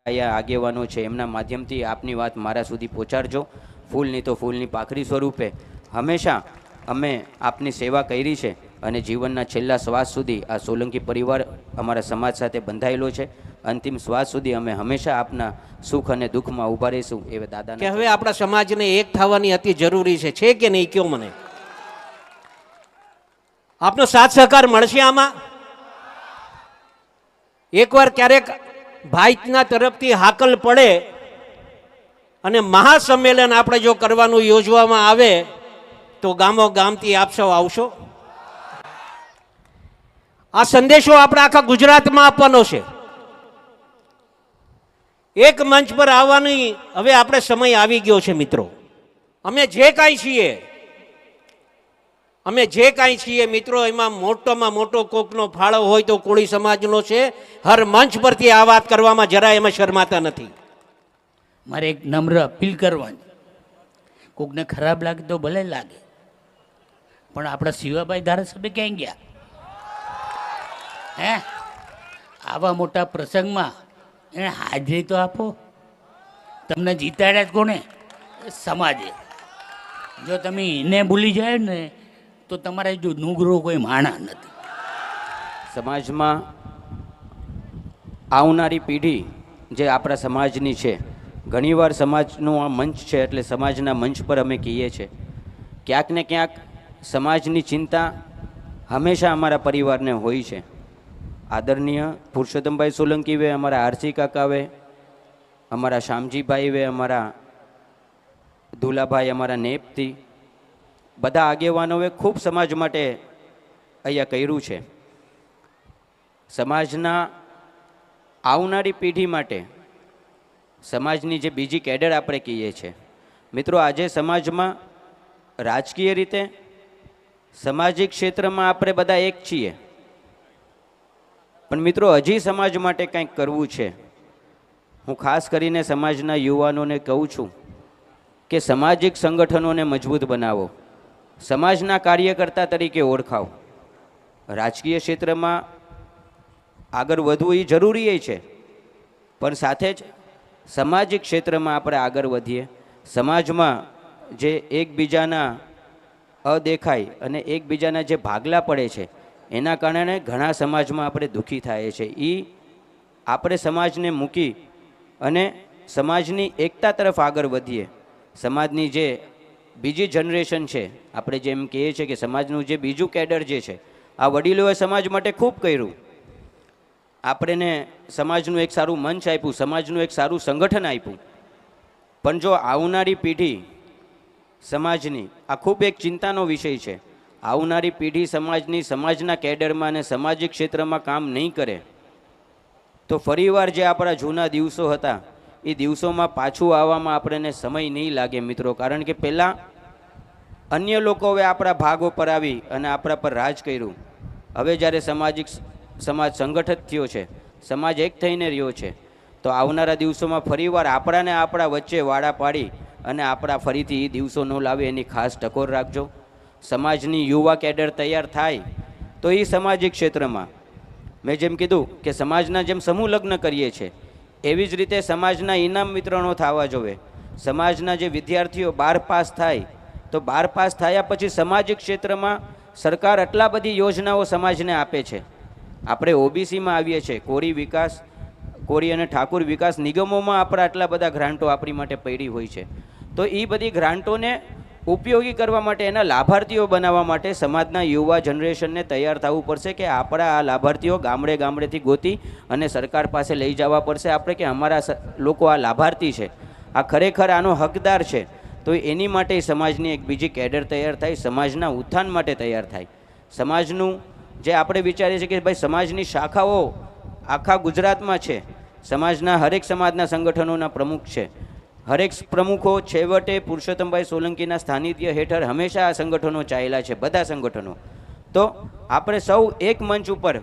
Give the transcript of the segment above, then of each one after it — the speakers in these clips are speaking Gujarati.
અહીંયા આગેવાનો છે એમના માધ્યમથી આપની વાત મારા સુધી પહોંચાડજો. ફૂલની તો ફૂલની પાખડી સ્વરૂપે હંમેશા અમે આપની સેવા કરી છે અને જીવનના છેલ્લા શ્વાસ સુધી આ સોલંકી પરિવાર અમારા સમાજ સાથે બંધાયેલો છે. અંતિમ શ્વાસ સુધી અમે હંમેશા આપના સુખ અને દુઃખમાં ઊભા રહીશું એવા દાદા. કે હવે આપણા સમાજને એક થવાની અતિ જરૂરી છે કે નહીં? કયો મને, આપનો સાથ સહકાર મળશે આમાં? એકવાર ક્યારેક ભાઈના તરફથી હાકલ પડે અને મહાસંમેલન આપણે જો કરવાનું યોજવામાં આવે તો ગામો ગામથી આપ સૌ આવશો? આ સંદેશો આપણે આખા ગુજરાતમાં આપવાનો છે. એક મંચ પર આવવાની હવે આપણે સમય આવી ગયો છે મિત્રો. અમે જે કાંઈ છીએ મિત્રો, એમાં મોટોમાં મોટો કોકનો ફાળો હોય તો કોળી સમાજનો છે. હર મંચ પરથી આ વાત કરવામાં જરા એમાં શરમાતા નથી. મારે એક નમ્ર અપીલ કરવાની, કોકને ખરાબ લાગે તો ભલે લાગે, પણ આપણા શિવાભાઈ ધારાસભ્ય ક્યાંય ગયા? હે, આવા મોટા પ્રસંગમાં એને હાજરી તો આપો. તમને જીતાડ્યા જ કોને? સમાજે. જો તમે એને ભૂલી જાય ને તો તમારે જો નુગરો કોઈ માણા નથી. સમાજમાં આવનારી પેઢી જે આપણા સમાજની છે, ઘણીવાર સમાજનું આ મંચ છે એટલે સમાજના મંચ પર અમે કહીએ છીએ, ક્યાંક ને ક્યાંક સમાજની ચિંતા હંમેશા અમારા પરિવારને હોય છે. આદરણીય પુરુષોત્તમભાઈ સોલંકી વે, અમારા આરસી કાકા વે, અમારા શામજીભાઈ વે, અમારા દુલાભાઈ, અમારા નેપથી બધા આગેવાનોએ ખૂબ સમાજ માટે અહીંયા કર્યું છે. સમાજના આવનારી પેઢી માટે સમાજની જે બીજી કેડર આપણે કહીએ છીએ મિત્રો, આજે સમાજમાં રાજકીય રીતે સામાજિક ક્ષેત્રમાં આપણે બધા એક છીએ, પણ મિત્રો હજી સમાજ માટે કંઈક કરવું છે. હું ખાસ કરીને સમાજના યુવાનોને કહું છું કે સામાજિક સંગઠનોને મજબૂત બનાવો, સમાજના કાર્યકર્તા તરીકે ઓળખાવો. રાજકીય ક્ષેત્રમાં આગળ વધવું એ જરૂરી છે, પણ સાથે જ સામાજિક ક્ષેત્રમાં આપણે આગળ વધીએ. સમાજમાં જે એકબીજાના અદેખાય અને એકબીજાના જે ભાગલા પડે છે એના કારણે ઘણા સમાજમાં આપણે દુઃખી થાય છે. એ આપણે સમાજને મૂકી અને સમાજની એકતા તરફ આગળ વધીએ. સમાજની જે બીજી જનરેશન છે, આપણે જેમ કહીએ છીએ કે સમાજનું જે બીજું કેડર જે છે, આ વડીલોએ સમાજ માટે ખૂબ કર્યું. આપણને સમાજનું એક સારું મંચ આપ્યું, સમાજનું એક સારું સંગઠન આપ્યું, પણ જો આવનારી પેઢી સમાજની, આ ખૂબ એક ચિંતાનો વિષય છે, આવનારી પેઢી સમાજની સમાજના કેડરમાં અને સામાજિક ક્ષેત્રમાં કામ નહીં કરે તો ફરીવાર જે આપણા જૂના દિવસો હતા એ દિવસોમાં પાછું આવવામાં આપણને સમય નહીં લાગે મિત્રો. કારણ કે પહેલાં અન્ય લોકોએ આપણા ભાગો પર આવી અને આપણા પર રાજ કર્યું. હવે જ્યારે સમાજ સંગઠિત થયો છે, સમાજ એક થઈને રહ્યો છે, તો આવનારા દિવસોમાં ફરીવાર આપણાને આપણા વચ્ચે વાડા પાડી અને આપણા ફરીથી એ દિવસો ન લાવે એની ખાસ ટકોર રાખજો. સમાજની યુવા કેડર તૈયાર થાય તો એ સામાજિક ક્ષેત્રમાં, મેં જેમ કીધું કે સમાજના જેમ સમૂહ લગ્ન કરીએ છીએ એવી જ રીતે સમાજના ઇનામ વિતરણો થવા જોઈએ. સમાજના જે વિદ્યાર્થીઓ 12 પાસ થાય તો 12 પાસ થયા પછી સામાજિક ક્ષેત્રમાં સરકાર આટલા બધી યોજનાઓ સમાજને આપે છે. આપણે ઓબીસીમાં આવીએ છીએ, કોળી અને ઠાકુર વિકાસ નિગમોમાં આપણા આટલા બધા ગ્રાન્ટો આપણી માટે પડી હોય છે. તો એ બધી ગ્રાન્ટોને ઉપયોગી કરવા માટે, એના લાભાર્થીઓ બનાવવા માટે સમાજના યુવા જનરેશનને તૈયાર થવું પડશે કે આપણા આ લાભાર્થીઓ ગામડેથી ગોતી અને સરકાર પાસે લઈ જવા પડશે આપણે કે અમારા લોકો આ લાભાર્થી છે, આ ખરેખર આનો હકદાર છે. તો એની માટે સમાજની એક બીજી કેડર તૈયાર થાય, સમાજના ઉત્થાન માટે તૈયાર થાય. સમાજનું જે આપણે વિચારીએ છીએ કે ભાઈ સમાજની શાખાઓ આખા ગુજરાતમાં છે, સમાજના હરેક સમાજના સંગઠનોના પ્રમુખ છે. હરેક પ્રમુખો છેવટે પુરુષોત્તમભાઈ સોલંકીના સ્થાનિધ્ય હેઠળ હંમેશા આ સંગઠનો ચાલેલા છે, બધા સંગઠનો. તો આપણે સૌ એક મંચ ઉપર,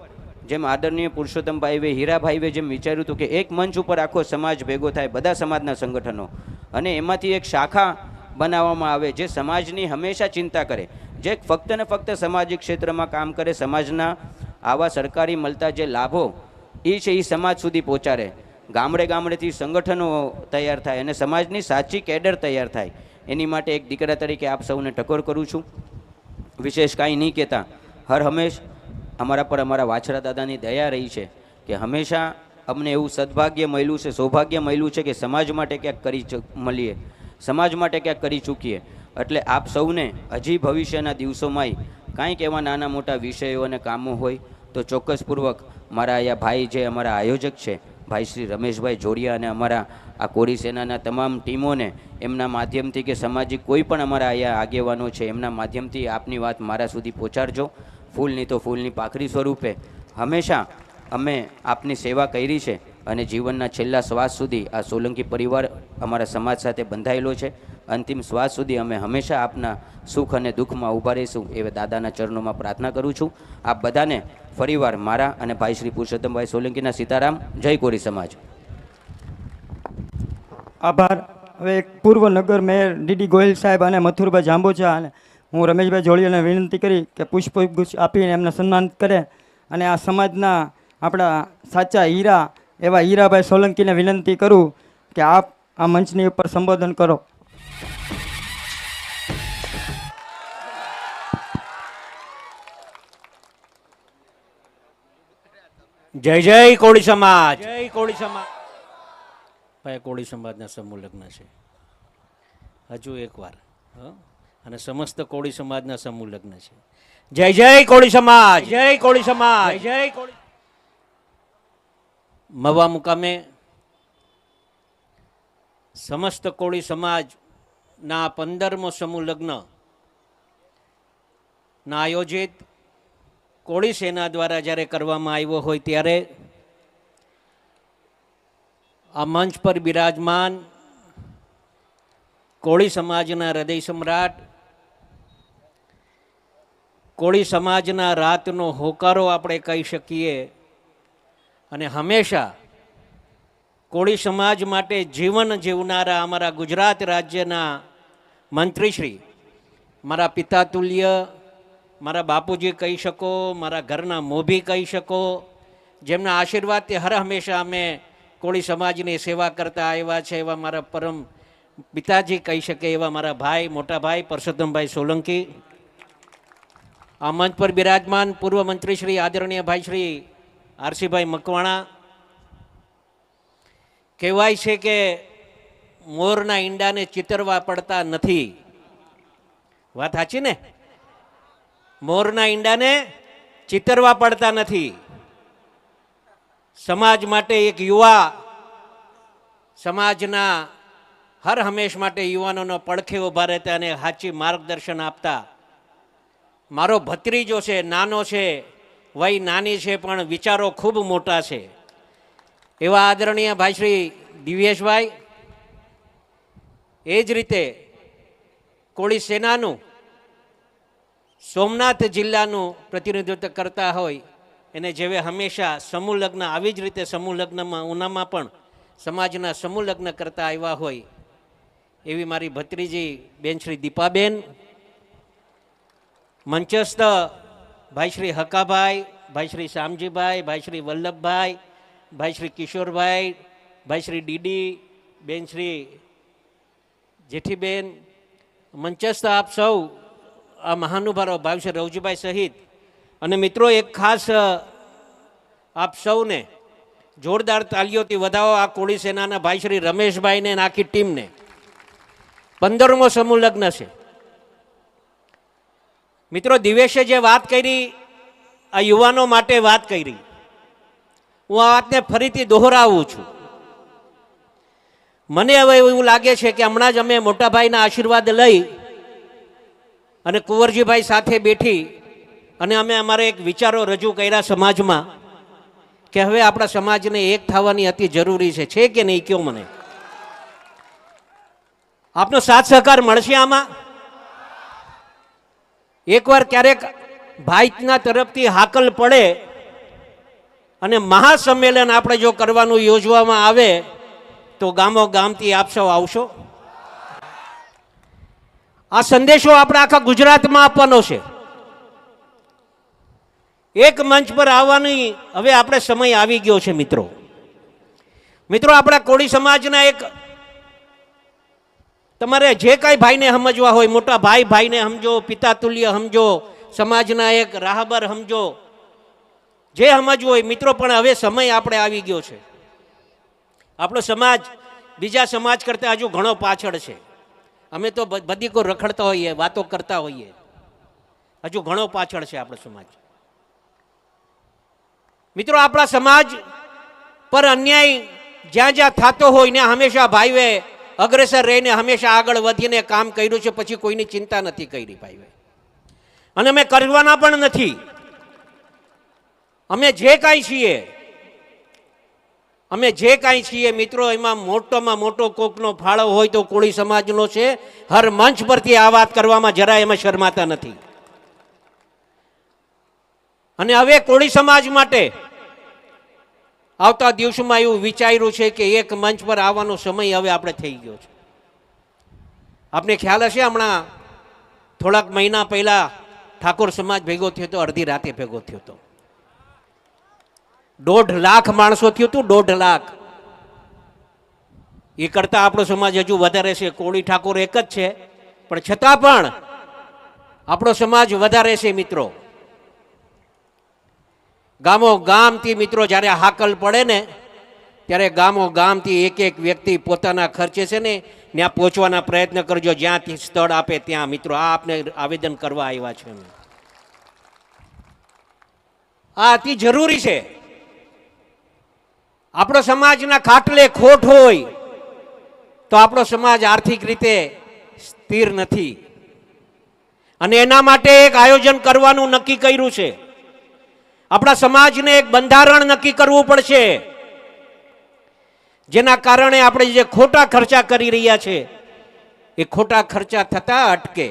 જેમ આદરણીય પુરુષોત્તમભાઈ હીરાભાઈએ જેમ વિચાર્યું હતું કે એક મંચ ઉપર આખો સમાજ ભેગો થાય, બધા સમાજના સંગઠનો, અને એમાંથી એક શાખા બનાવવામાં આવે જે સમાજની હંમેશા ચિંતા કરે, જે ફક્ત ને ફક્ત સામાજિક ક્ષેત્રમાં કામ કરે, સમાજના આવા સરકારી મળતા જે લાભો એ છે એ સમાજ સુધી પહોંચાડે. ગામડે ગામડેથી સંગઠનો તૈયાર થાય અને સમાજની સાચી કેડર તૈયાર થાય, એની માટે એક દીકરા તરીકે આપ સૌને ટકોર કરું છું. વિશેષ કાંઈ નહીં કહેતા, હર હંમેશ અમારા પર અમારા વાછરા દાદાની દયા રહી છે કે હંમેશા અમને એવું સદભાગ્ય મળ્યું છે, સૌભાગ્ય મળ્યું છે કે સમાજ માટે ક્યાંક મળીએ, સમાજ માટે ક્યાંક કરી ચૂકીએ. એટલે આપ સૌને હજી ભવિષ્યના દિવસોમાંય કાંઈક એવા નાના મોટા વિષયો અને કામો હોય તો ચોક્કસપૂર્વક મારા અહીંયા ભાઈ જે અમારા આયોજક છે ભાઈ શ્રી રમેશભાઈ જોડિયા અને અમારા આ કોળી સેનાના તમામ ટીમોને એમના માધ્યમથી કે સામાજિક કોઈ પણ અમારા અહીંયા આગેવાનો છે એમના માધ્યમથી આપની વાત મારા સુધી પહોંચાડજો. ફૂલની તો ફૂલની પાખરી સ્વરૂપે હંમેશા અમે આપની સેવા કરી છે અને જીવનના છેલ્લા શ્વાસ સુધી આ સોલંકી પરિવાર અમારા સમાજ સાથે બંધાયેલો છે. અંતિમ શ્વાસ સુધી અમે હંમેશા આપના સુખ અને દુઃખમાં ઊભા રહીશું એવા દાદાના ચરણોમાં પ્રાર્થના કરું છું. આપ બધાને ફરીવાર મારા અને ભાઈ શ્રી પુરુષોત્તમભાઈ સોલંકીના સીતારામ. જય કોરી સમાજ. આભાર. હવે એક પૂર્વ નગર મેયર ડીડી ગોહિલ સાહેબ અને મથુરભાઈ જાંબુચા અને હું રમેશભાઈ જોડિયાને વિનંતી કરી કે પુષ્પગુચ્છ આપીને એમને સન્માનિત કરે અને આ સમાજના આપણા સાચા હીરા એવા હીરાભાઈ સોલંકીને વિનંતી કરું કે આપ આ મંચની ઉપર સંબોધન કરો. જય જય કોળી સમાજ, જય કોળી સમાજ. ભાઈ કોળી સમાજના સમૂહ લગ્ન છે હજુ એકવાર, અને સમસ્ત કોળી સમાજના સમૂહ લગ્ન છે. જય જય કોળી સમાજ, જય કોળી સમાજ, જય કોળી. મવા મુકામે સમસ્ત કોળી સમાજના 15મો સમૂહ લગ્ન ના આયોજિત કોળી સેના દ્વારા જ્યારે કરવામાં આવ્યો હોય ત્યારે આ મંચ પર બિરાજમાન કોળી સમાજના હૃદય સમ્રાટ, કોળી સમાજના રાતનો હોકારો આપણે કહી શકીએ અને હંમેશા કોળી સમાજ માટે જીવન જીવનારા અમારા ગુજરાત રાજ્યના મંત્રીશ્રી, મારા પિતા તુલ્ય, મારા બાપુજી કહી શકો, મારા ઘરના મોભી કહી શકો, જેમના આશીર્વાદથી હર હંમેશા અમે કોળી સમાજની સેવા કરતા આવ્યા છે એવા મારા પરમ પિતાજી કહી શકે એવા મારા ભાઈ, મોટા ભાઈ પરસોત્તમભાઈ સોલંકી, આ મંચ પર બિરાજમાન પૂર્વ મંત્રી શ્રી આદરણીય ભાઈ શ્રી આરસીભાઈ મકવાણા. કહેવાય છે કે મોરના ઈંડાને ચિતરવા પડતા નથી. વાત સાચી ને? મોરના ઈંડાને ચિતરવા પડતા નથી. સમાજ માટે એક યુવા, સમાજના હર હંમેશ માટે યુવાનોનો પડખે ઊભા રહેતા અને સાચી માર્ગદર્શન આપતા મારો ભત્રીજો છે, નાનો છે, વય નાની છે પણ વિચારો ખૂબ મોટા છે એવા આદરણીય ભાઈ શ્રી દિવ્યેશભાઈ. એ જ રીતે કોળી સેનાનું સોમનાથ જિલ્લાનું પ્રતિનિધિત્વ કરતા હોય એને જેવે હંમેશા સમૂહ લગ્ન આવી જ રીતે સમૂહ લગ્નમાં ઉનામાં પણ સમાજના સમૂહ લગ્ન કરતા આવ્યા હોય એવી મારી ભત્રીજી બેન શ્રી દીપાબેન, મંચસ્થ ભાઈ શ્રી હકાભાઈ, ભાઈ શ્રી શામજીભાઈ, ભાઈ શ્રી વલ્લભભાઈ, ભાઈ શ્રી કિશોરભાઈ, ભાઈ શ્રી ડીડી, બેન શ્રી જેઠીબેન, મંચસ્થ આપ સૌ આ મહાનુભાવો ભાઈ શ્રી રવજીભાઈ સહિત અને મિત્રો એક ખાસ આપ સૌને જોરદાર તાલીઓથી વધાવો આ કોળી સેનાના ભાઈ શ્રી રમેશભાઈને અને આખી ટીમને. 15મો સમૂહ લગ્ન છે મિત્રો. દિવેશે જે વાત કરી આ યુવાનો માટે વાત કરી, હું આ વાતને ફરીથી દોહરાવું છું. મને હવે એવું લાગે છે કે હમણાં જ અમે મોટાભાઈના આશીર્વાદ લઈ અને કુંવરજીભાઈ સાથે બેઠી અને અમે અમારા એક વિચારો રજૂ કર્યા સમાજમાં કે હવે આપણા સમાજને એક થવાની અતિ જરૂરી છે કે નહીં? કયો મને આપનો સાથ સહકાર મળશે આમાં? એકવાર ક્યારેક ભાઈના તરફથી હાકલ પડે અને મહાસંમેલન આપણે જો કરવાનું યોજવામાં આવે તો ગામો ગામથી આપ સૌ આવશો. આ સંદેશો આપણે આખા ગુજરાતમાં આપવાનો છે. એક મંચ પર આવવાની હવે આપણે સમય આવી ગયો છે મિત્રો. મિત્રો આપણા કોળી સમાજના એક તમારે જે કાંઈ ભાઈને સમજવા હોય, મોટા ભાઈ ભાઈને સમજો, પિતા તુલ્ય સમજો, સમાજના એક રાહબર સમજો, જે સમજવું હોય મિત્રો. પણ હવે સમય આપણે આવી ગયો છે. આપણો સમાજ બીજા સમાજ કરતાં હજુ ઘણો પાછળ છે. અમે તો બધી કોઈ રખડતા હોઈએ, વાતો કરતા હોઈએ, હજુ ઘણો પાછળ છે આપણો સમાજ. મિત્રો આપણા સમાજ પર અન્યાય જ્યાં જ્યાં થતો હોય ને હંમેશા ભાઈઓએ અગ્રેસર રહીને હંમેશા આગળ વધીને કામ કર્યું છે. પછી કોઈની ચિંતા નથી કરી ભાઈઓએ, અને અમે કરવાના પણ નથી. અમે જે કાંઈ છીએ મિત્રો, એમાં મોટોમાં મોટો કોકનો ફાળો હોય તો કોળી સમાજનો છે. હર મંચ પરથી આ વાત કરવામાં જરાય અમે શરમાતા નથી. અને હવે કોળી સમાજ માટે આવતા દિવસોમાં એવું વિચાર્યું છે કે એક મંચ પર આવવાનો સમય હવે આપણે થઈ ગયો છે. આપને ખ્યાલ હશે, હમણાં થોડાક મહિના પહેલા ઠાકોર સમાજ ભેગો થયો હતો, અડધી રાતે ભેગો થયો હતો. 1.5 લાખ માણસો થયું હતું, 1.5 લાખ. એ કરતા આપણો સમાજ હજુ વધારે છે. કોળી ઠાકોર એક જ છે, પણ છતાં પણ આપણો સમાજ વધારે છે મિત્રો. ગામો ગામથી મિત્રો જ્યારે હાકલ પડે ને, ત્યારે ગામો ગામથી એક એક વ્યક્તિ પોતાના ખર્ચે છે ને ત્યાં પહોંચવાના પ્રયત્ન કરજો, જ્યાંથી સ્થળ આપે ત્યાં. મિત્રો આ આપને આવેદન કરવા આવ્યા છે. આ અતિ જરૂરી છે. આપણો સમાજના ખાટલે ખોટ હોય તો આપણો સમાજ આર્થિક રીતે સ્થિર નથી, અને એના માટે એક આયોજન કરવાનું નક્કી કર્યું છે. આપણા સમાજને એક બંધારણ નક્કી કરવું પડશે, જેના કારણે આપણે જે ખોટા ખર્ચા કરી રહ્યા છે એ ખોટા ખર્ચા થતા અટકે.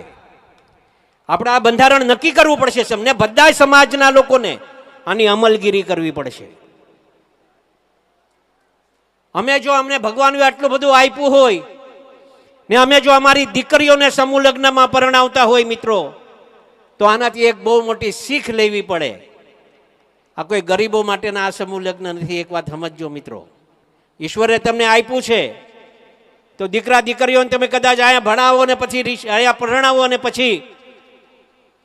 આપણે આ બંધારણ નક્કી કરવું પડશે. તમને બધા સમાજના લોકોને આની અમલગીરી કરવી પડશે. અમે જો અમને ભગવાને આટલું બધું આપ્યું હોય ને અમે જો અમારી દીકરીઓને સમૂહ લગ્નમાં પરણાવતા હોય મિત્રો, તો આનાથી એક બહુ મોટી શીખ લેવી પડે. આ કોઈ ગરીબો માટેના આ સમૂહ લગ્ન નથી. એક વાત સમજજો મિત્રો, ઈશ્વરે તમને આપ્યું છે તો દીકરા દીકરીઓને તમે કદાચ અહીંયા ભણાવો ને પછી અહીંયા પરણાવો અને પછી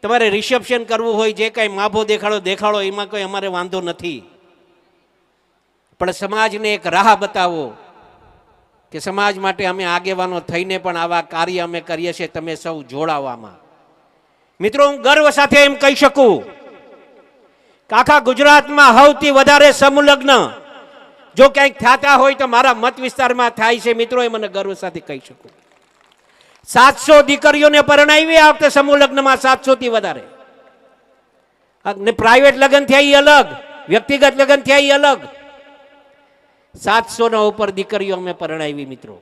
તમારે રિસેપ્શન કરવું હોય, જે કાંઈ માભો દેખાડો, એમાં કોઈ અમારે વાંધો નથી. પણ સમાજને એક રાહ બતાવો કે સમાજ માટે અમે આગેવાનો થઈને પણ આવા કાર્ય અમે કરીએ છીએ, તમે સૌ જોડાવામાં. મિત્રો હું ગર્વ સાથે એમ કહી શકું કે આખા ગુજરાતમાં સૌથી વધારે સમૂહ લગ્ન જો ક્યાંક થતા હોય તો મારા મત વિસ્તારમાં થાય છે મિત્રો. એ મને ગર્વ સાથે કહી શકું. 700 દીકરીઓને પરણાવી આ વખતે સમૂહ લગ્નમાં, 700 થી વધારે. ને પ્રાઇવેટ લગ્ન થયા એ અલગ, વ્યક્તિગત લગ્ન થયા એ અલગ. 700 ના ઉપર દીકરીઓ અમે પરણાવી મિત્રો.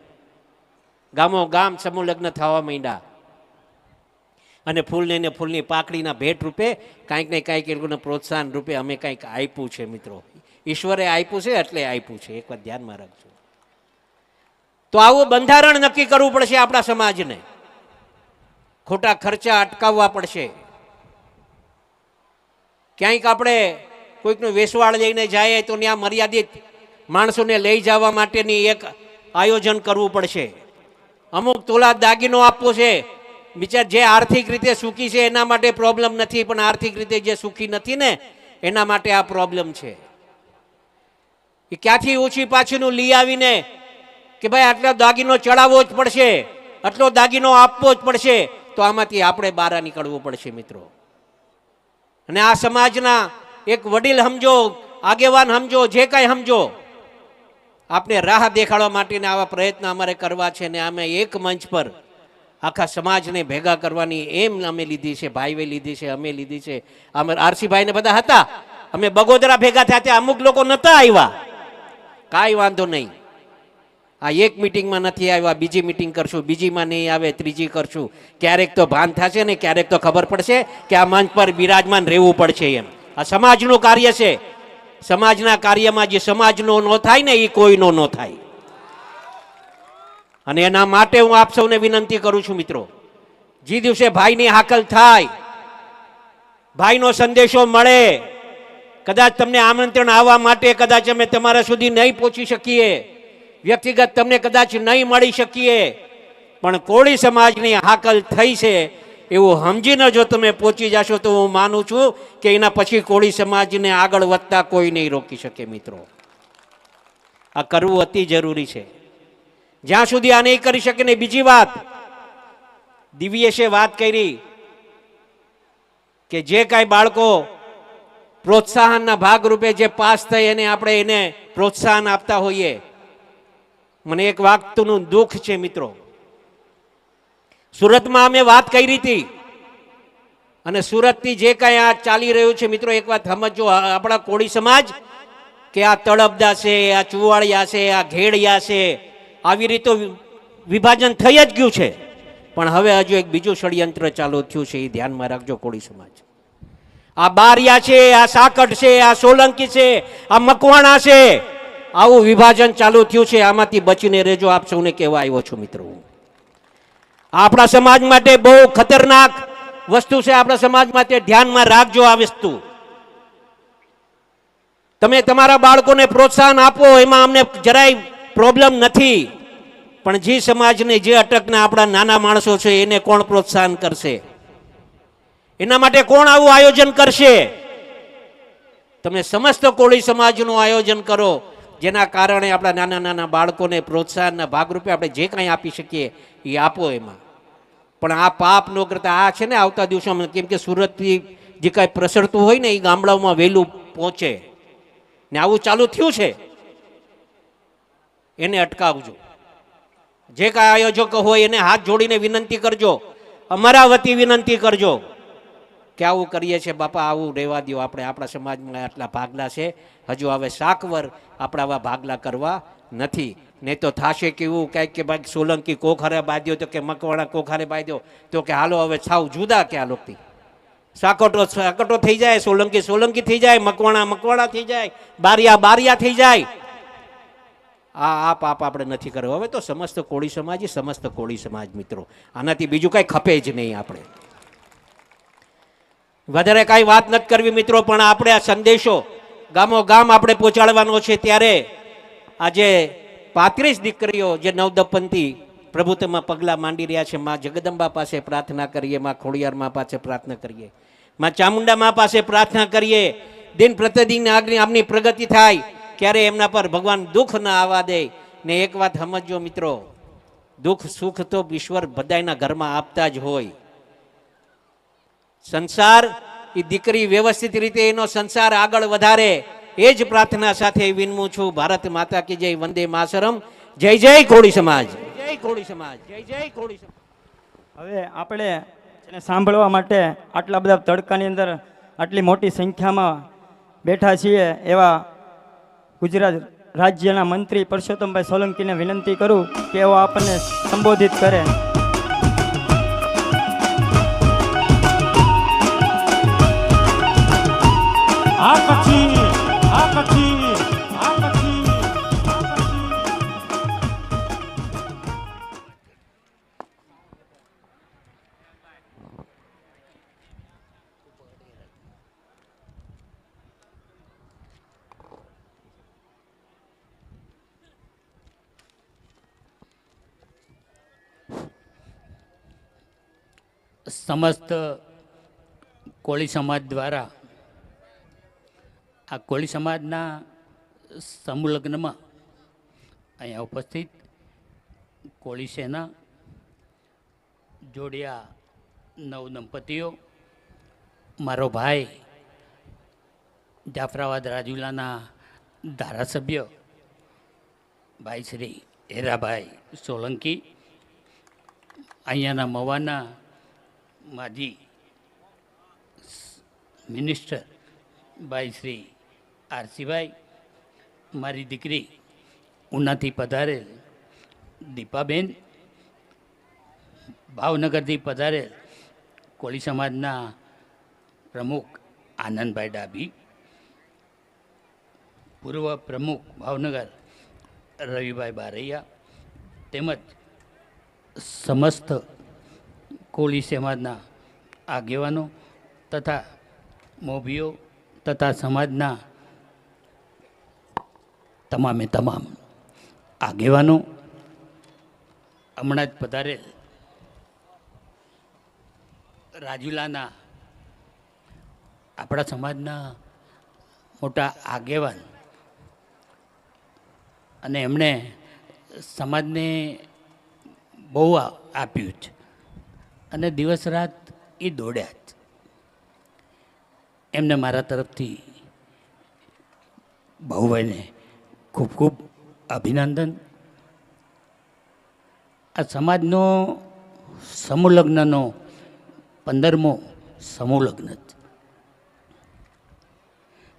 ગામો ગામ સમૂહ લગ્ન થવા માંડ્યા, અને ફૂલને ને ફૂલની પાકડીના ભેટ રૂપે કાંઈક ને કાંઈક એ લોકોને પ્રોત્સાહન રૂપે અમે કાંઈક આપ્યું છે મિત્રો. ઈશ્વરે આપ્યું છે એટલે આપ્યું છે, એક વાત ધ્યાનમાં રાખજો. તો આવું બંધારણ નક્કી કરવું પડશે આપણા સમાજને. ખોટા ખર્ચા અટકાવવા પડશે. ક્યાંક આપણે કોઈકનું વેસવાળ લઈને જાય તો ત્યાં મર્યાદિત માણસોને લઈ જવા માટેની એક આયોજન કરવું પડશે. અમુક તોલા દાગીનો આપવો છે. બિચાર જે આર્થિક રીતે સુખી છે એના માટે પ્રોબ્લેમ નથી, પણ આર્થિક રીતે જે સુખી નથી ને એના માટે આ પ્રોબ્લેમ છે. એ ક્યાંથી ઓછી પાછળનું લઈ આવીને કે ભાઈ આટલો દાગીનો ચડાવવો જ પડશે, આટલો દાગીનો આપવો જ પડશે, તો આમાંથી આપણે બહાર નીકળવું પડશે મિત્રો. અને આ સમાજના એક વડીલ સમજો, આગેવાન સમજો, જે કાંઈ સમજો, આપણે રાહ દેખાડવા માટેના આવા પ્રયત્ન અમારે કરવા છે. ને અમે એક મંચ પર આખા સમાજને ભેગા કરવાની એમ અમે લીધી છે, ભાઈએ લીધી છે, અમે લીધી છે. અમે આરસીભાઈ ને બધા હતા, અમે બગોદરા ભેગા થયા ત્યાં અમુક લોકો નહોતા આવ્યા, કાંઈ વાંધો નહીં. આ એક મિટિંગમાં નથી આવ્યા, બીજી મિટિંગ કરશું, બીજીમાં નહીં આવે, ત્રીજી કરશું. ક્યારેક તો ભાન થશે ને ક્યારેક તો ખબર પડશે કે આ મંચ પર બિરાજમાન રહેવું પડશે. એમ આ સમાજનું કાર્ય છે. સમાજના કાર્યમાં જે સમાજનો ન થાય ને એ કોઈનો ન થાય. અને એના માટે હું આપ સૌને વિનંતી કરું છું મિત્રો, જે દિવસે ભાઈની હાકલ થાય, ભાઈનો સંદેશો મળે, કદાચ તમને આમંત્રણ આવવા માટે કદાચ અમે તમારા સુધી નહીં પહોંચી શકીએ, વ્યક્તિગત તમને કદાચ નહીં મળી શકીએ, પણ કોળી સમાજની હાકલ થઈ છે એવું સમજીને જો તમે પહોંચી જશો તો હું માનું છું કે એના પછી કોળી સમાજને આગળ વધતા કોઈ નહીં રોકી શકે. મિત્રો, આ કરવું અતિ જરૂરી છે. જ્યાં સુધી આ નહીં કરી શકે ને. બીજી વાત, દિવ્યેશે વાત કરી કે જે કાંઈ બાળકો પ્રોત્સાહનના ભાગરૂપે જે પાસ થઈ એને આપણે એને પ્રોત્સાહન આપતા હોઈએ. મને એક વાતનું દુઃખ છે મિત્રો. સુરતમાં અમે વાત કરી હતી અને સુરતથી જે કાંઈ આ ચાલી રહ્યું છે મિત્રો, એક વાત સમજો, આપણા કોળી સમાજ કે આ તળપદા છે, આ ચુવાડિયા છે, આ ઘેડિયા છે, આવી રીતે વિભાજન થઈ જ ગયું છે. પણ હવે હજુ એક બીજું ષડયંત્ર ચાલુ થયું છે, એ ધ્યાનમાં રાખજો કોળી સમાજ. આ બારિયા છે, આ સાકટ છે, આ સોલંકી છે, આ મકવાણા છે, આવું વિભાજન ચાલુ થયું છે. આમાંથી બચીને રહેજો, આપ સૌને કહેવા આવ્યો છું મિત્રો. આપણા સમાજ માટે બહુ ખતરનાક વસ્તુ છે. આપણા સમાજ માટે ધ્યાનમાં રાખજો આ વસ્તુ. તમે તમારા બાળકોને પ્રોત્સાહન આપો, એમાં અમને જરાય પ્રોબ્લેમ નથી, પણ જે સમાજને જે અટકના આપણા નાના માણસો છે એને કોણ પ્રોત્સાહન કરશે? એના માટે કોણ આવું આયોજન કરશે? તમે સમસ્ત કોળી સમાજનું આયોજન કરો, જેના કારણે આપણા નાના નાના બાળકોને પ્રોત્સાહનના ભાગરૂપે આપણે જે કાંઈ આપી શકીએ એ આપો એમાં. પણ આ પાપ ન કરતા આ છે ને આવતા દિવસોમાં, કેમ કે સુરતથી જે કાંઈ પ્રસરતું હોય ને એ ગામડાઓમાં વહેલું પહોંચે ને આવું ચાલુ થયું છે, એને અટકાવજો. જે કાંઈ આયોજકો હોય એને હાથ જોડીને વિનંતી કરજો, અમારા વતી વિનંતી કરજો કે આવું કરીએ છીએ બાપા, આવું રહેવા દો. આપણે આપણા સમાજમાં આટલા ભાગલા છે, હજુ હવે શાકવર આપણા આવા ભાગલા કરવા નથી. નહીં તો થશે કેવું કાંઈક કે ભાઈ સોલંકી કોખારે બાંધ્યો તો કે મકવાણા કોખારે બાંધ્યો તો કે હાલો હવે સાવ જુદા કે આ લોકથી સાકટો થઈ જાય, સોલંકી થઈ જાય, મકવાણા થઈ જાય, બારિયા થઈ જાય. આ પાપ આપણે નથી કર્યો. હવે તો સમસ્ત કોળી સમાજ મિત્રો, આનાથી બીજું કાંઈ ખપે જ નહીં. આપણે વધારે કાંઈ વાત નથી કરવી મિત્રો, પણ આપણે આ સંદેશો ગામો ગામ આપણે પહોંચાડવાનો છે. ત્યારે આજે 35 દીકરીઓ જે નવદંપતિ પ્રભુત્વમાં પગલાં માંડી રહ્યા છે, માં જગદંબા પાસે પ્રાર્થના કરીએ, માં ખોડિયાર માં પાસે પ્રાર્થના કરીએ, માં ચામુંડા માં પાસે પ્રાર્થના કરીએ. દિન પ્રતિદિન આમની પ્રગતિ થાય, ક્યારે એમના પર ભગવાન દુઃખ ના આવવા દે. ને એક વાત સમજો મિત્રો, દુઃખ સુખ તો ઈશ્વર બધાના ઘરમાં આપતા જ હોય. સંસાર એ દીકરી વ્યવસ્થિત રીતે એનો સંસાર આગળ વધારે, એ જ પ્રાર્થના સાથે વિનમું છું. ભારત માતા કી જય, વંદે માતરમ, જય જય કોળી સમાજ, જય કોળી સમાજ, જય જય કોળી સમાજ. હવે આપણે એને સાંભળવા માટે આટલા બધા તડકાની અંદર આટલી મોટી સંખ્યામાં બેઠા છીએ એવા ગુજરાત રાજ્યના મંત્રી પરસોત્તમભાઈ સોલંકીને વિનંતી કરું કે એઓ આપણને સંબોધિત કરે. સમસ્ત કોળી સમાજ દ્વારા આ કોળી સમાજના સમૂહ લગ્નમાં અહીંયા ઉપસ્થિત કોળી સેના જોડિયા નવદંપતીઓ, મારો ભાઈ જાફરાબાદ રાજુલાના ધારાસભ્ય ભાઈ શ્રી હેરાભાઈ સોલંકી, અહીંયાના મવાના માજી મિનિસ્ટર ભાઈ શ્રી આરસીભાઈ, મારી દીકરી ઉનાથી પધારેલ દીપાબેન, ભાવનગરથી પધારેલ કોળી સમાજના પ્રમુખ આનંદભાઈ ડાભી, પૂર્વ પ્રમુખ ભાવનગર રવિભાઈ બારૈયા, તેમજ સમસ્ત કોળી સમાજના આગેવાનો તથા મોભીઓ તથા સમાજના તમામે તમામ આગેવાનો, હમણાં જ પધારેલ રાજુલાના આપણા સમાજના મોટા આગેવાન, અને એમણે સમાજને બહુ આપ્યું છે અને દિવસ રાત એ દોડ્યા જ. એમને મારા તરફથી ભાઉભાઈને ખૂબ ખૂબ અભિનંદન. આ સમાજનો સમૂહ લગ્નનો 15મો સમૂહ લગ્ન જ.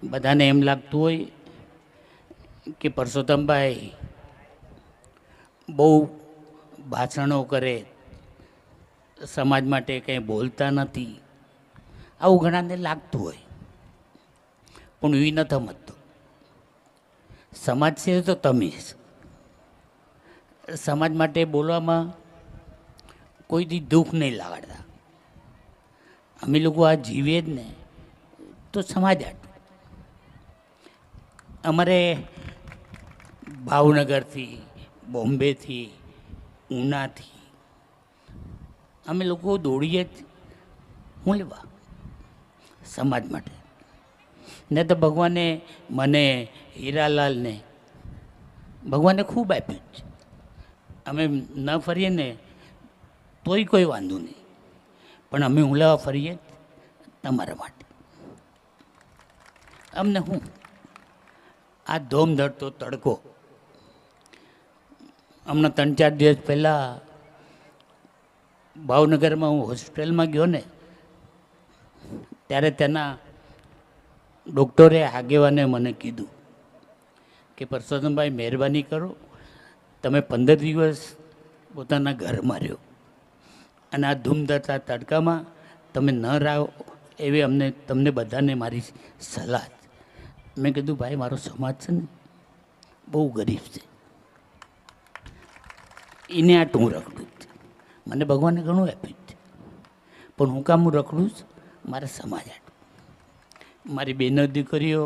બધાને એમ લાગતું હોય કે પરસોત્તમભાઈ બહુ ભાષણો કરે, સમાજ માટે કંઈ બોલતા નથી, આવું ઘણાને લાગતું હોય. પણ એ નથી સમજતો. સમાજ છે તો તમે સમાજ માટે બોલવામાં કોઈથી દુઃખ નહીં લાગતા. અમે લોકો આ જીવીએ જ ને તો સમાજ આટલું. અમારે ભાવનગરથી, બોમ્બેથી, ઉનાથી અમે લોકો દોડીએ જ હું લેવા સમાજ માટે. ને તો ભગવાને મને, હીરાલાલને ભગવાને ખૂબ આપ્યું છે. અમે ન ફરીએ ને તોય કોઈ વાંધો નહીં, પણ અમે હું લેવા ફરીએ તમારા માટે. અમને હું આ ધોમ ધડતો તડકો, હમણાં 3-4 દિવસ પહેલાં ભાવનગરમાં હું હોસ્પિટલમાં ગયો ને, ત્યારે તેના ડૉક્ટરે આગેવાને મને કીધું કે પરસોત્તમભાઈ મહેરબાની કરો, તમે 15 દિવસ પોતાના ઘરમાં રહ્યો અને આ ધૂમધડતા તડકામાં તમે ન રહો એવી અમને તમને બધાને મારી સલાહ. મેં કીધું ભાઈ મારો સમાજ છે ને બહુ ગરીબ છે, એને આટલું હું રખડું જ. મને ભગવાને ઘણું આપ્યું છે, પણ હું કામ હું રખડું જ મારા સમાજ આટલું. મારી બેનો દીકરીઓ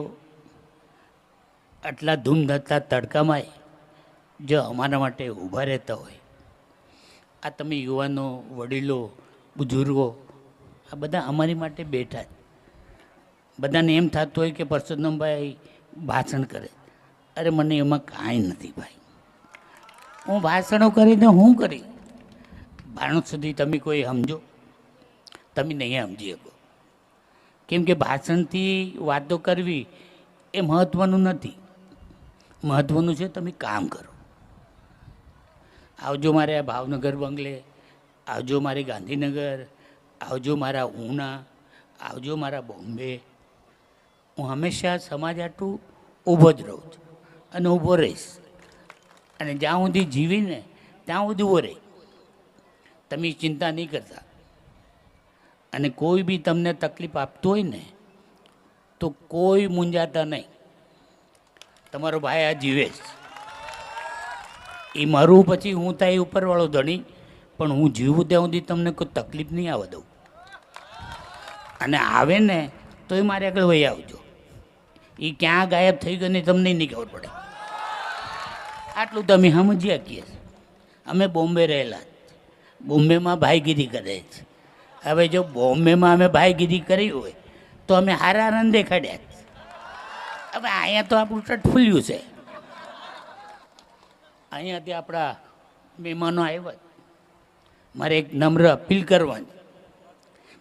આટલા ધૂમધડતા તડકામાંય જો અમારા માટે ઊભા રહેતા હોય, આ તમે યુવાનો, વડીલો, બુઝુર્ગો આ બધા અમારી માટે બેઠા જ. બધાને એમ થતું હોય કે પરસોત્તમભાઈ ભાષણ કરે. અરે મને એમાં કાંઈ નથી ભાઈ. હું ભાષણો કરીને હું કરી ભાણું સુધી તમે કોઈ સમજો? તમે નહીં સમજી શકો. કેમ કે ભાષણથી વાતો કરવી એ મહત્ત્વનું નથી. મહત્ત્વનું છે તમે કામ કરો. આવજો મારે આ ભાવનગર બંગલે, આવજો મારી ગાંધીનગર, આવજો મારા ઉના, આવજો મારા બોમ્બે. હું હંમેશા સમાજ આટલું ઊભો જ રહું છું અને ઊભો રહીશ. અને જ્યાં સુધી જીવીને ત્યાં સુધી ઊભો રહી. તમે ચિંતા નહીં કરતા. અને કોઈ બી તમને તકલીફ આપતું હોય ને તો કોઈ મૂંઝાતા નહીં. તમારો ભાઈ આ જીવે છે. એ મારું પછી હું થાય ઉપરવાળો ધણી, પણ હું જીવું ત્યાં સુધી તમને કોઈ તકલીફ નહીં આવવા દઉં. અને આવે ને તો એ મારે આગળ વહી આવજો. એ ક્યાં ગાયબ થઈ ગયો ને તમને નહીં ખબર પડે. આટલું તમે સમજી શકીએ. અમે બોમ્બે રહેલા, બોમ્બેમાં ભાઈગીરી કરે છે. હવે જો બોમ્બેમાં અમે ભાઈગીરી કરી હોય તો અમે હારા આનંદ દેખાડ્યા. હવે અહીંયા તો આપણું ટટફુલ્યું છે. અહીંયાથી આપણા મહેમાનો આવ્યા. મારે એક નમ્ર અપીલ કરવાની.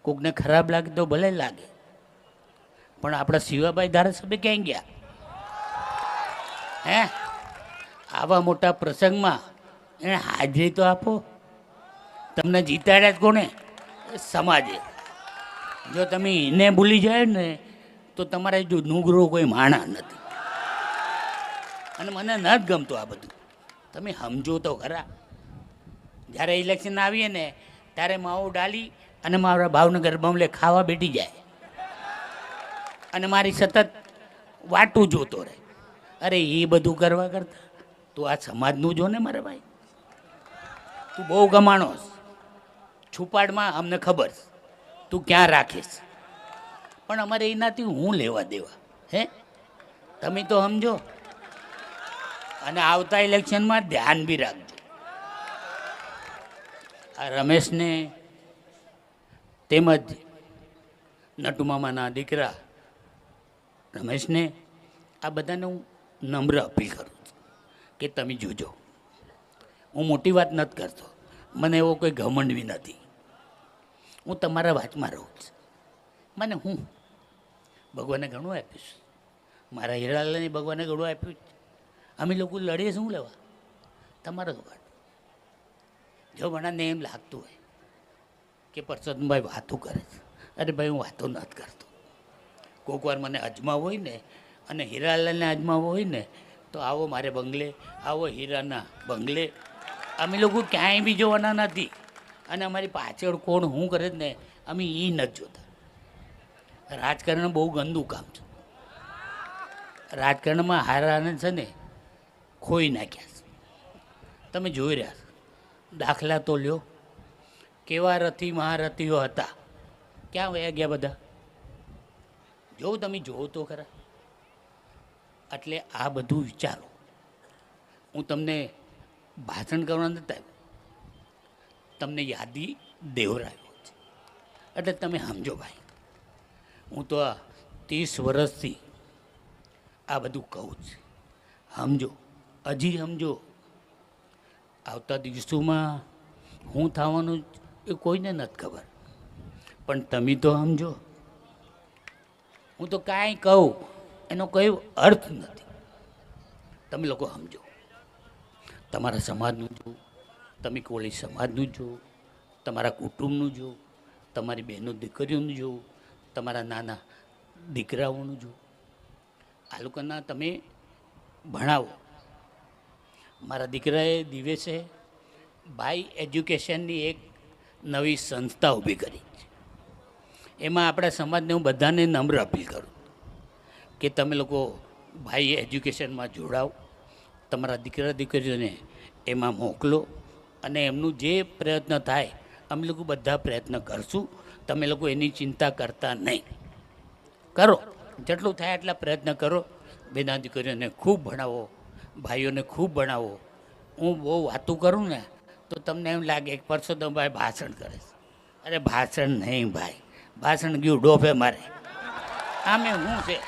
કોકને ખરાબ લાગે તો ભલે લાગે, પણ આપણા શિવાભાઈ ધારાસભ્ય ક્યાંય ગયા? હે, આવા મોટા પ્રસંગમાં એને હાજરી તો આપો. તમને જીતાડ્યા જ કોને? સમાજે. જો તમે એને ભૂલી જાય ને તો તમારે જો નુગરો કોઈ માણા નથી. અને મને નથી ગમતું આ બધું. તમે સમજો તો ખરા. જ્યારે ઇલેક્શન આવીએ ને ત્યારે માવો ડાલી અને મારા ભાવનગર બમલે ખાવા બેઠી જાય અને મારી સતત વાટું જોતો રહે. અરે એ બધું કરવા કરતા તું આ સમાજનું જો ને મારે ભાઈ. તું બહુ ગમાણો છુપાડમાં અમને ખબર છે તું ક્યાં રાખીશ, પણ અમારે એનાથી હું લેવા દેવા? હે, તમે તો સમજો. અને આવતા ઇલેક્શનમાં ધ્યાન બી રાખજો. આ રમેશને તેમજ નટુમામાના દીકરા રમેશને આ બધાને હું નમ્ર અપીલ કરું છું કે તમે જોજો. હું મોટી વાત નથી કરતો, મને એવો કોઈ ઘમંડ બી નથી. હું તમારા વાતમાં રહું છું. મને હું ભગવાને ઘણું આપ્યું છે, મારા હીરાલાલને ભગવાને ઘણું આપ્યું છે. અમે લોકો લડીએ શું લેવા? તમારો વાત. જો મને એમ લાગતું હોય કે પરસોત્તમભાઈ વાતો કરે છે, અરે ભાઈ હું વાતો નથી કરતો. કોઈક વાર મને અજમાવો હોય ને અને હીરાલાલને અજમાવો હોય ને તો આવો મારે બંગલે, આવો હીરાના બંગલે. અમે લોકો ક્યાંય બી જોવાના નથી. અને અમારી પાછળ કોણ શું કરે છે ને અમે એ નથી જોતા. રાજકારણ બહુ ગંદુ કામ છે. રાજકારણમાં હારાને છે ને ખોઈ નાખ્યા છે. તમે જોઈ રહ્યા છો. દાખલા તો લ્યો, કેવા રથી મહારથીઓ હતા, ક્યાં વયા ગયા બધા? જોઉં તમે જોવો તો ખરા. એટલે આ બધું વિચારો. હું તમને ભાષણ કરવા નથી આવ્યો, તમને યાદી દેવરાયો છે. એટલે તમે સમજો ભાઈ, હું તો આ 30 વર્ષથી આ બધું કહું છું. સમજો, હજી સમજો. આવતા દિવસોમાં હું થવાનું એ કોઈને નથી ખબર, પણ તમે તો સમજો. હું તો કાંઈ કહું એનો કોઈ અર્થ નથી. તમે લોકો સમજો. તમારા સમાજનું જો, તમે કોળી સમાજનું જો, તમારા કુટુંબનું જો, તમારી બહેનો દીકરીઓનું જો, તમારા નાના દીકરાઓનું જો. આ લોકોના તમે ભણાવો. મારા દીકરાએ દિવસે ભાઈ એજ્યુકેશનની એક નવી સંસ્થા ઊભી કરી છે. એમાં આપણા સમાજને હું બધાને નમ્ર અપીલ કરું કે તમે લોકો ભાઈ એજ્યુકેશનમાં જોડાઓ. તમારા દીકરા દીકરીઓને એમાં મોકલો અને એમનું જે પ્રયત્ન થાય અમે લોકો બધા પ્રયત્ન કરશું. તમે લોકો એની ચિંતા કરતા નહીં. કરો, જેટલું થાય એટલા પ્રયત્ન કરો. બેના દીકરીઓને ખૂબ ભણાવો, ભાઈઓને ખૂબ ભણાવો. હું બહુ વાતું કરું ને તો તમને એમ લાગે કે પરસોત્તમભાઈ ભાષણ કરે છે. અરે ભાષણ નહીં ભાઈ, ભાષણ ગયું ડોફે મારે. આમે શું છે?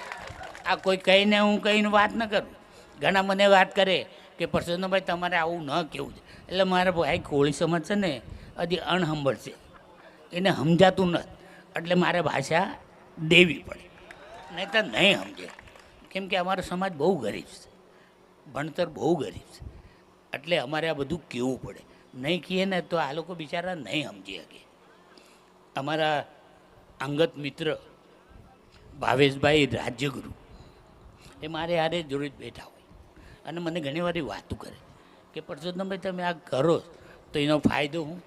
આ કોઈ કહીને હું કહીને વાત ન કરું. ઘણા મને વાત કરે કે પરસોત્તમભાઈ તમારે આવું ન કહેવું છે. એટલે મારા ભાઈ કોળી સમાજ છે ને હજી અણહંભળ છે, એને સમજાતું નથી. એટલે મારે ભાષા દેવી પડે, નહીં તો નહીં સમજે. કેમ કે અમારો સમાજ બહુ ગરીબ છે, ભણતર બહુ ગરીબ છે. એટલે અમારે આ બધું કહેવું પડે. નહીં કહીએ ને તો આ લોકો બિચારા નહીં સમજી શકે. અમારા અંગત મિત્ર ભાવેશભાઈ રાજ્યગુરુ એ મારે હારે જોડે જ બેઠા હોય અને મને ઘણી વાર વાતો કરે કે પરસોત્તમભાઈ તમે આ કરો તો એનો ફાયદો હું?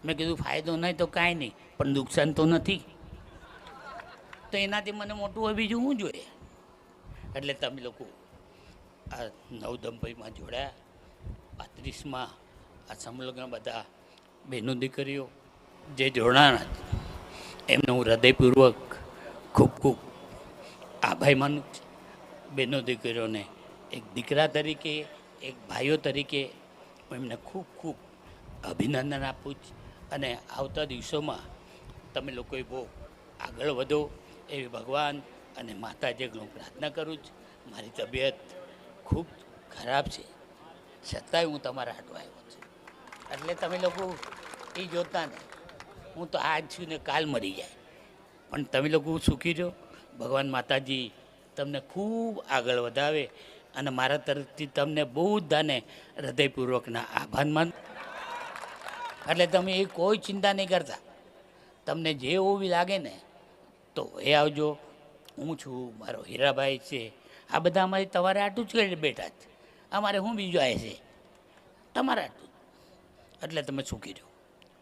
મેં કીધું ફાયદો નહીં તો કાંઈ નહીં, પણ નુકસાન તો નથી. તો એનાથી મને મોટું હોય બીજું હું જોઈએ? એટલે તમે લોકો આ નવદંપતિમાં જોડાયા. 35માં આ સંલગ્ન બધા બહેનો દીકરીઓ જે જોડાણા એમને હું હૃદયપૂર્વક ખૂબ ખૂબ આભાર માનું છું. બહેનો દીકરીઓને એક દીકરા તરીકે, એક ભાઈઓ તરીકે હું એમને ખૂબ ખૂબ અભિનંદન આપું છું. અને આવતા દિવસોમાં તમે લોકોએ બહુ આગળ વધો એવી ભગવાન અને માતાજીને હું પ્રાર્થના કરું છું. મારી તબિયત ખૂબ ખરાબ છે, છતાંય હું તમારા હાટો આવ્યો છું. એટલે તમે લોકો એ જોતા ને હું તો આજ છું ને કાલ મરી જાય, પણ તમે લોકો સુખી રહો. ભગવાન માતાજી તમને ખૂબ આગળ વધાવે અને મારા તરફથી તમને બધાને હૃદયપૂર્વકના આભાર માન. એટલે તમે એ કોઈ ચિંતા નહીં કરતા. તમને જે એવું બી લાગે ને તો એ આવજો. હું છું, મારો હીરાભાઈ છે, આ બધા અમારી તમારે આટલું જ કરી બેઠા છે. અમારે હું બીજું આવે છે તમારે આટલું. એટલે તમે સુખી રહો,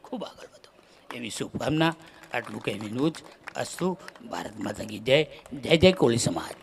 ખૂબ આગળ વધો એવી શુભકામના. આટલું કહેવાનું જ અસ્તુ. ભારત માતા કી જય. જય જય કોળી સમાજ.